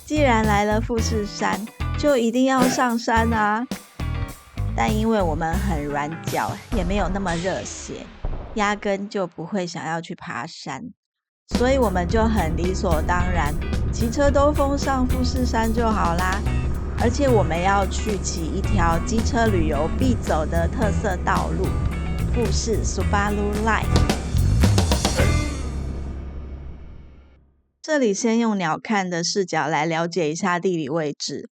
既然来了富士山，就一定要上山啊！但因为我们很软脚，也没有那么热血，压根就不会想要去爬山，所以我们就很理所当然，骑车兜风上富士山就好啦。而且我们要去骑一条机车旅游必走的特色道路——富士 Subaru Line。这里先用鸟瞰的视角来了解一下地理位置。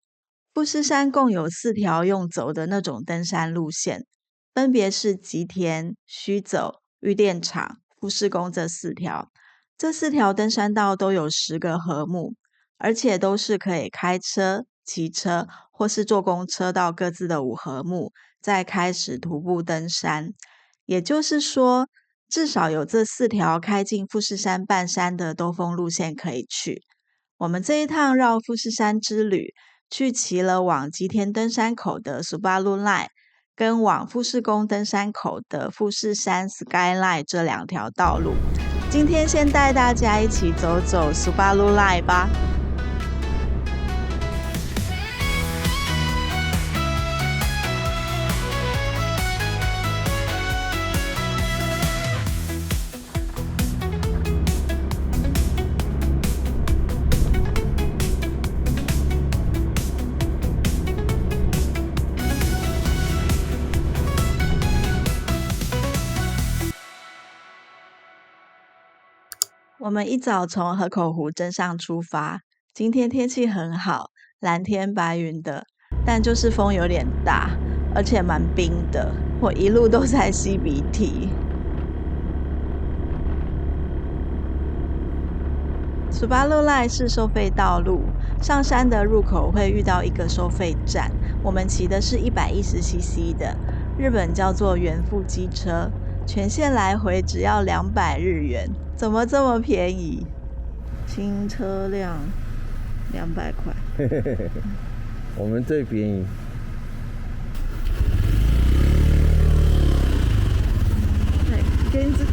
富士山共有4条用走的那种登山路线，分别是吉田、须走、玉电场、富士宫这4条。这4条登山道都有10个合目，而且都是可以开车、骑车或是坐公车到各自的5合目，再开始徒步登山。也就是说，至少有这4条开进富士山半山的兜风路线可以去。我们这一趟绕富士山之旅，去骑了往吉田登山口的 Subaru Line， 跟往富士宫登山口的富士山 Skyline 这2条道路。今天先带大家一起走走 Subaru Line 吧。我们一早从河口湖镇上出发，今天天气很好，蓝天白云的，但就是风有点大，而且蛮冰的，我一路都在吸鼻涕。Subaru Line 是收费道路，上山的入口会遇到一个收费站，我们骑的是 110cc 的，日本叫做原付机车，全线来回只要200日元，怎么这么便宜？新车辆200块，我们最便宜。原付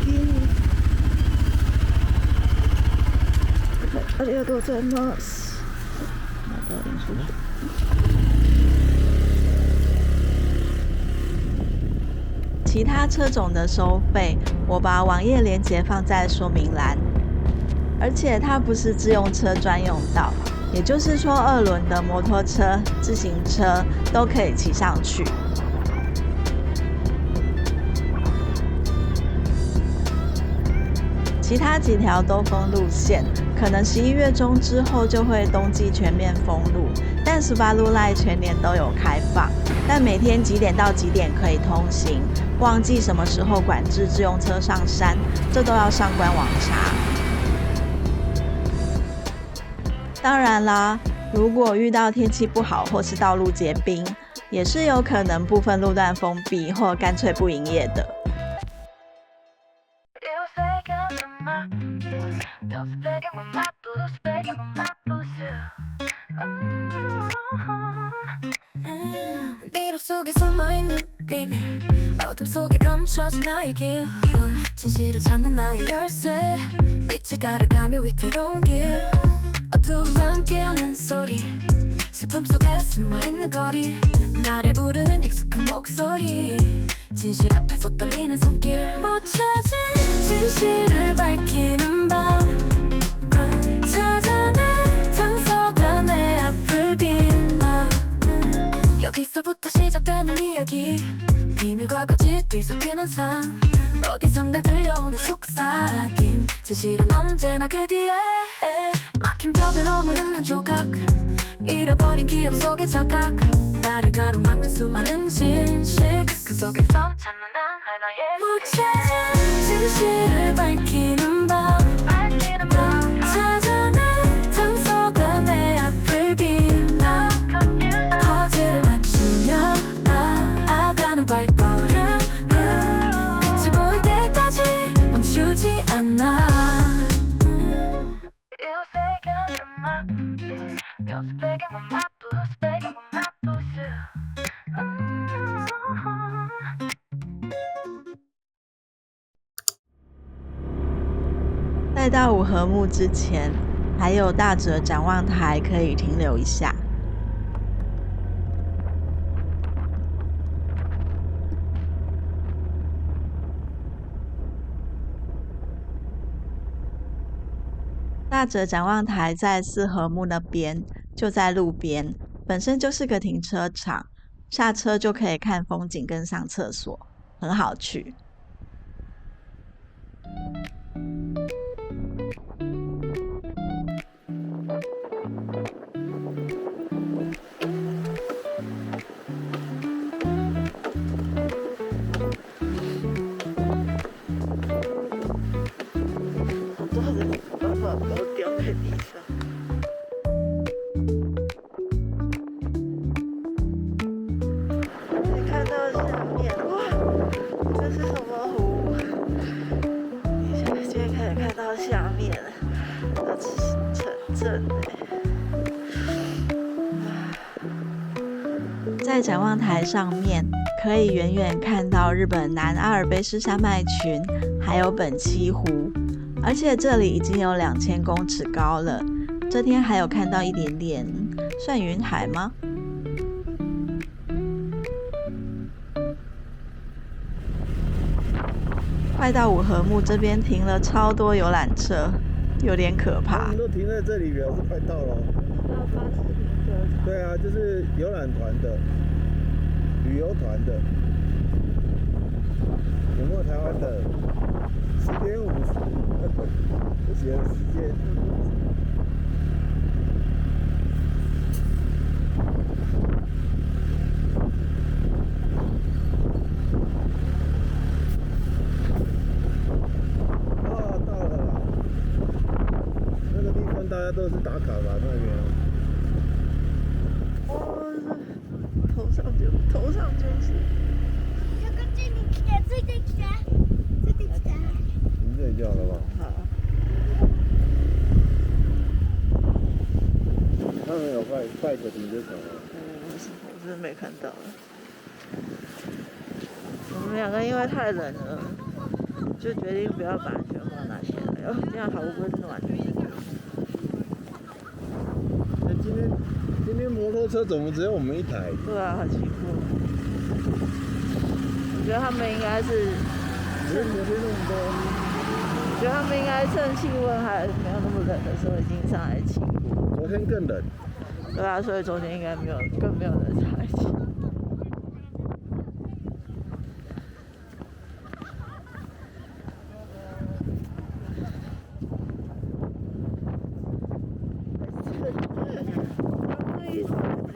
ありがとうございます。其他车种的收费，我把网页连结放在说明栏。而且它不是自用车专用道，也就是说2轮的摩托车、自行车都可以骑上去。其他几条兜风路线，可能11月中之后就会冬季全面封路，但 Subaru Line 全年都有开放，但每天几点到几点可以通行，旺季什么时候管制自用车上山，这都要上官网查。当然啦，如果遇到天气不好或是道路结冰，也是有可能部分路段封闭或干脆不营业的。어두운 깨우는 소리 슬픔 속에 숨어있는 거리 나를 부르는 익숙한 목소리 진실 앞에서 떨리는 손길 못 찾은 진실을 밝히는 밤 찾아내 단서가 내 앞을 빛나 여기서부터 시작되는 이야기 비밀과 거짓 뒤섞이는 삶 어디선가 들려오는 속삭임 진실은 언제나 그 뒤에 막힌 벽으로 흐르는 조각 잃어버린 기억 속의 자각 나를 가로막는 수많은 진실 그 속에서 찾는 난 하나의 못 찾은 진실을 밝히는 밤 찾아내 단서가 내 앞을 빛나 거짓을 맞추며 나아가는 발걸음 끝이 보일 때까지 멈추지 않아在到5合目之前，还有大哲展望台可以停留一下。大哲展望台在四合目那边，就在路边，本身就是个停车场，下车就可以看风景跟上厕所，很好去。好多人没办法高掉在地上。可以看到下面，哇，这是什么湖？你现在可以看到下面，这是城镇在展望台上面，可以远远看到日本南阿尔卑斯山脉群，还有本溪湖，而且这里已经有2000公尺高了。这天还有看到一点点，算云海吗？快到五合目这边停了超多游览车，有点可怕。他们都停在这里，表示快到了。对啊，就是游览团的、旅游团的。有没有台湾的？10点50，我写了时间。到了啦！那个地方大家都是打卡吧？那边。头上就是。こっちに来て、ついてきて、ついてきて。你这里就好了吧？好。他们有拜的停车场吗？我真的没看到。我们两个因为太冷了，就决定不要把安全帽拿下来。哦，这样好温暖。今天摩托车怎么只有我们一台？对啊，好奇怪。我觉得他们应该是昨天那么多。我觉得他们应该趁气温还没有那么冷的时候已经上来骑过。昨天更冷。对啊，所以昨天应该更没有人上来骑。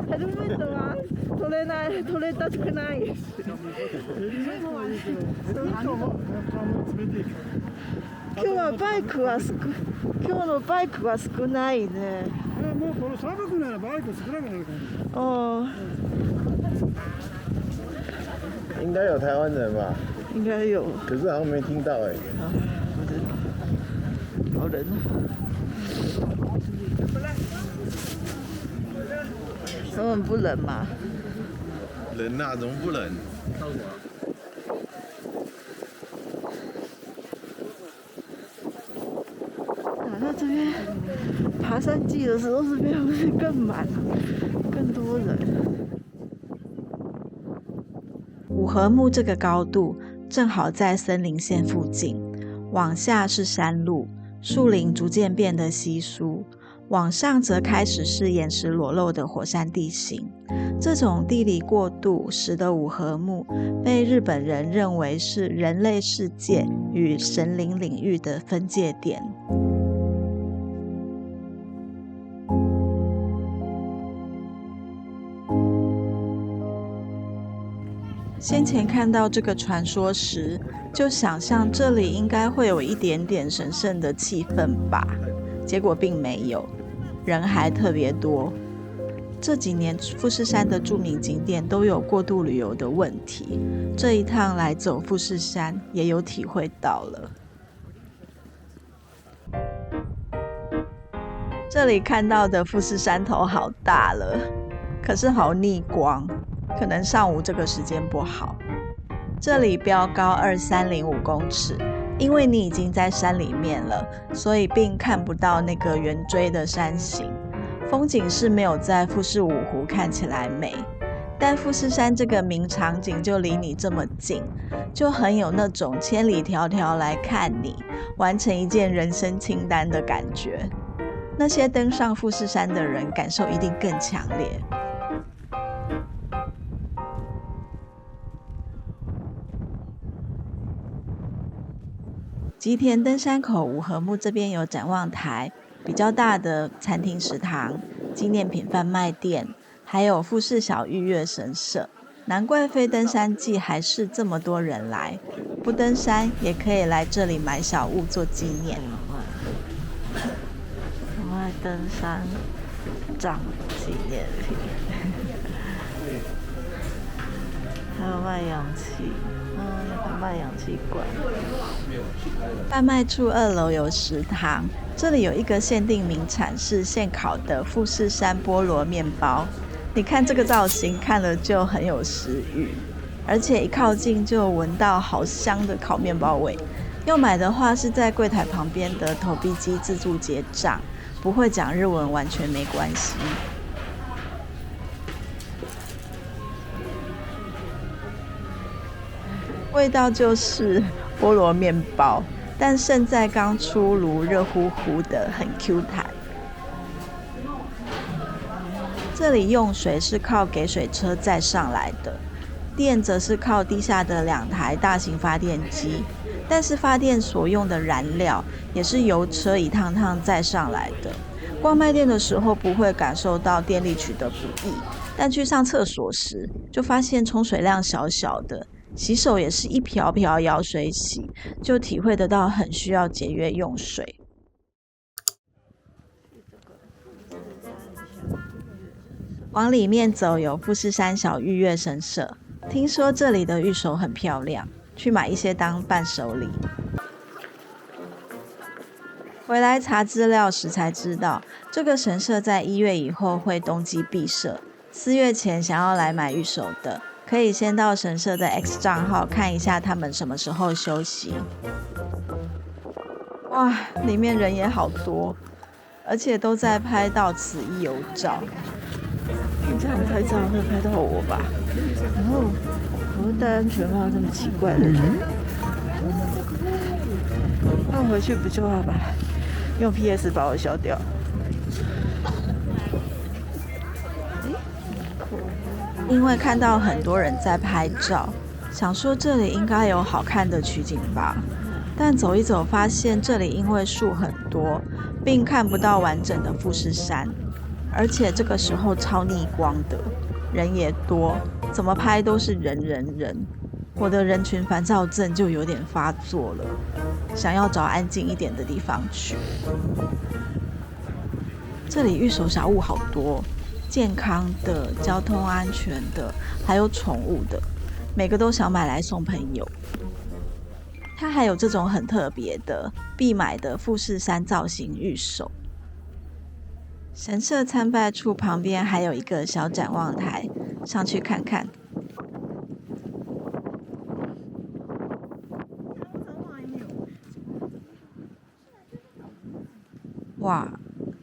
ヘルメットは取れたくないです。今日のバイクは少ないね。もうこの砂漠ならバイク少なくなるかも。应该有台湾人吧？应该有。可是好像没听到哎。不知道。好冷。他们不冷吗？冷啊，怎么不冷？那这边爬山季的时候，这边会更满，更多人。五合目这个高度正好在森林线附近，往下是山路，树林逐渐变得稀疏。往上则开始是岩石裸露的火山地形，这种地理过渡使得五合目被日本人认为是人类世界与神灵领域的分界点。先前看到这个传说时，就想象这里应该会有一点点神圣的气氛吧，结果并没有，人还特别多。这几年富士山的著名景点都有过度旅游的问题，这一趟来走富士山也有体会到了。这里看到的富士山头好大了，可是好逆光，可能上午这个时间不好。这里标高2305公尺，因为你已经在山里面了，所以并看不到那个圆锥的山形，风景是没有在富士五湖看起来美。但富士山这个名场景就离你这么近，就很有那种千里迢迢来看你，完成一件人生清单的感觉。那些登上富士山的人感受一定更强烈。吉田登山口五合目这边有展望台，比较大的餐厅食堂、纪念品贩卖店，还有富士小御岳神社。难怪非登山季还是这么多人来，不登山也可以来这里买小物做纪念。我爱登山杖纪念品，还有卖氧气，有卖氧气罐。贩卖处2楼有食堂，这里有一个限定名产是现烤的富士山菠萝面包。你看这个造型，看了就很有食欲，而且一靠近就闻到好香的烤面包味。要买的话是在柜台旁边的投币机自助结账，不会讲日文完全没关系。味道就是菠萝面包，但现在刚出炉，热乎乎的，很 Q 弹。这里用水是靠给水车载上来的，电则是靠地下的2台大型发电机，但是发电所用的燃料也是由车一趟趟载上来的。逛卖店的时候不会感受到电力取得不易，但去上厕所时就发现冲水量小小的，洗手也是一瓢瓢舀水洗，就体会得到很需要节约用水。往里面走有富士山小御岳神社，听说这里的御守很漂亮，去买一些当伴手礼。回来查资料时才知道，这个神社在1月以后会冬季闭社，4月前想要来买御守的，可以先到神社的 X 账号看一下他们什么时候休息。哇，里面人也好多，而且都在拍到此一游照。这样拍照会拍到我吧？然后我戴安全帽这么奇怪的人，那回去不就要把用 PS 把我消掉？因为看到很多人在拍照，想说这里应该有好看的取景吧，但走一走发现这里因为树很多，并看不到完整的富士山。而且这个时候超逆光的，人也多，怎么拍都是人。我的人群烦躁症就有点发作了，想要找安静一点的地方去。这里御守小物好多，健康的、交通安全的，还有宠物的，每个都想买来送朋友。它还有这种很特别的必买的富士山造型御守。神社参拜处旁边还有一个小展望台，上去看看。哇，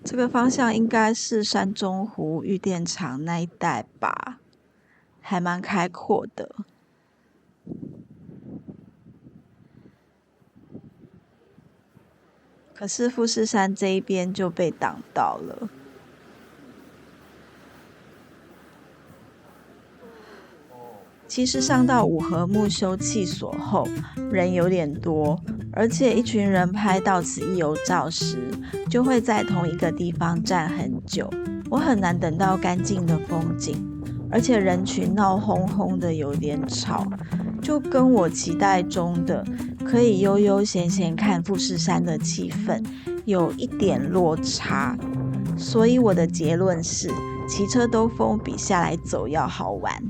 这个方向应该是山中湖御电场那一带吧，还蛮开阔的。可是富士山这一边就被挡到了。其实上到五合目休憩所后，人有点多，而且一群人拍到此一游照时，就会在同一个地方站很久。我很难等到干净的风景，而且人群闹哄哄的有点吵，就跟我期待中的可以悠悠闲闲看富士山的气氛有一点落差。所以我的结论是，骑车兜风比下来走要好玩。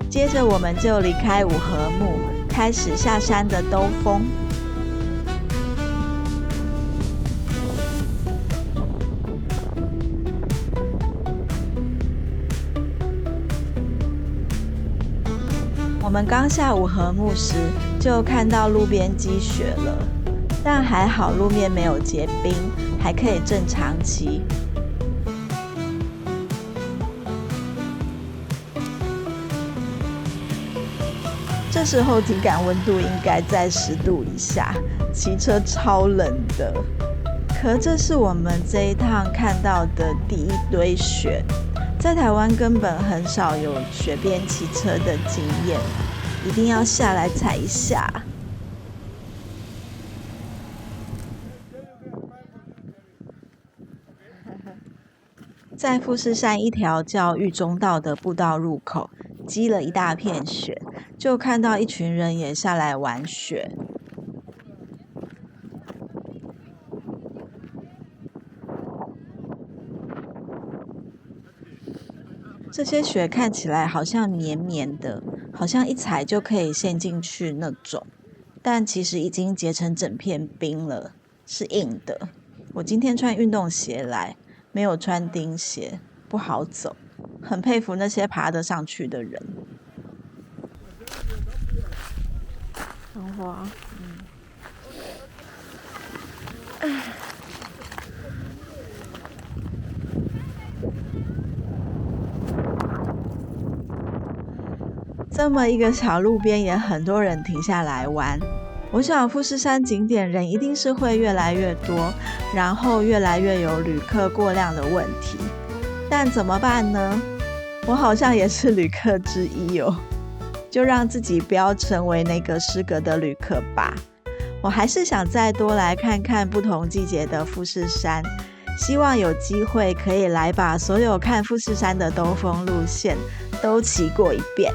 接着我们就离开五合目，开始下山的兜风。我们刚下五合目时就看到路边积雪了，但还好路面没有结冰，还可以正常骑。这时候体感温度应该在10度以下，骑车超冷的。可这是我们这一趟看到的第一堆雪，在台湾根本很少有雪边骑车的经验，一定要下来踩一下。在富士山一条叫玉中道的步道入口，积了一大片雪，就看到一群人也下来玩雪。这些雪看起来好像绵绵的，好像一踩就可以陷进去那种，但其实已经结成整片冰了，是硬的。我今天穿运动鞋来，没有穿钉鞋，不好走，很佩服那些爬得上去的人。很滑，这么一个小路边也很多人停下来玩。我想富士山景点人一定是会越来越多，然后越来越有旅客过量的问题。但怎么办呢？我好像也是旅客之一哦，就让自己不要成为那个失格的旅客吧。我还是想再多来看看不同季节的富士山，希望有机会可以来把所有看富士山的兜风路线都骑过一遍。